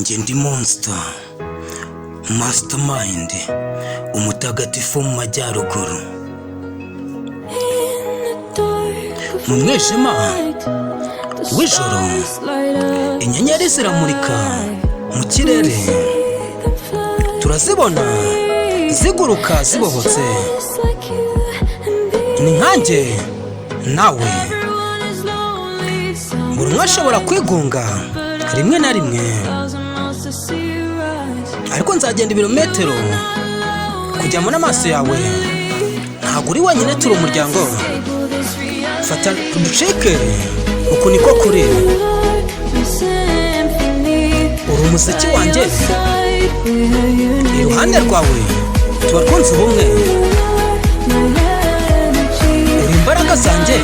Njye ndi monster, mastermind, umutagatifu mu majyaruguru. Mu mwijima w'ijoro inyenyeri ziramurika mu kirere, turazibona ziguruka zibohotse. Ni nkanjye nawe, buri umwe ashobora kwigunga rimwe na rimwe, ariko nzagenda ibirometero kujya n'amaso yawe. Ntabwo uri wenyine, turi umuryango. Fata ducike, uku niko kuri. Uri umuziki wanjye, iruhande rwawe tuba twunze ubumwe. Uri imbaraga zanjye,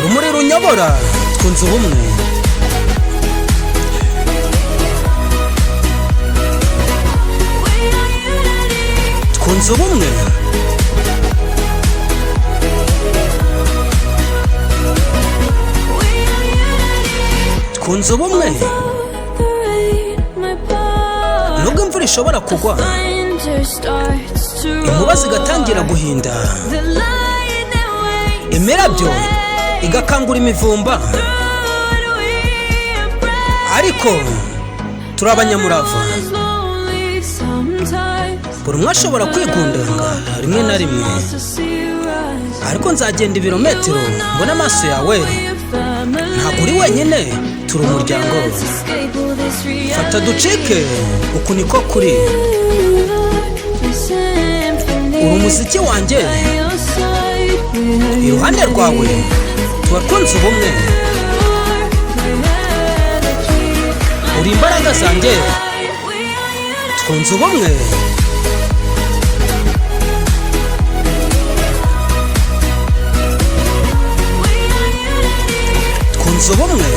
rumuri runyobora, twunze ubumwe. Twunze ubumwe. Twunze ubumwe. Nubwo imvura ishobora kugwa, inkuba zigatangira guhinda, imirabyo igakangura imivumba, ariko turi abanyamurava. Buri umwe ashobora kwigundanga rimwe na rimwe, ariko nzagenda ibirometero mbona amaso yawe. Ntabwo uri wenyine, turi umuryango. Fata ducike, uku niko kuri. Uri umuziki wanjye, iruhande rwawe tuba twunze ubumwe. Uri imbaraga zanjye, twunze ubumwe. Twunze ubumwe.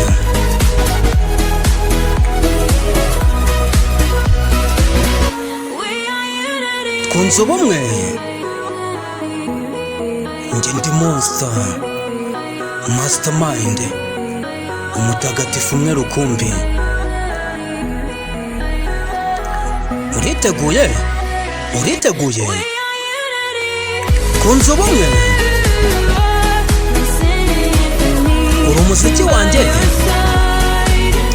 Twunze ubumwe. Njye ndi monster, mastermind, umutagatifu umwe rukumbi. Uriteguye? Uriteguye? Twunze ubumwe. Uri umuziki wanjye,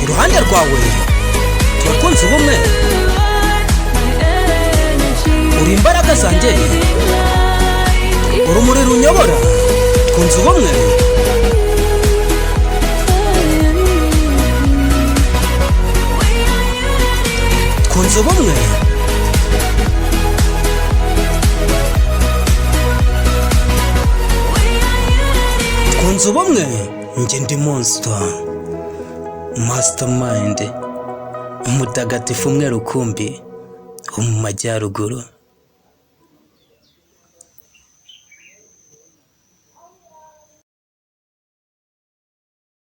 iruhande rwawe tuba twunze ubumwe. Uri imbaraga zanjye, urumuri runyobora, twunze ubumwe. Twunze ubumwe. Twunze ubumwe. Njye ndi monster, mastermind, umutagatifu umwe rukumbi wo mu majyaruguru.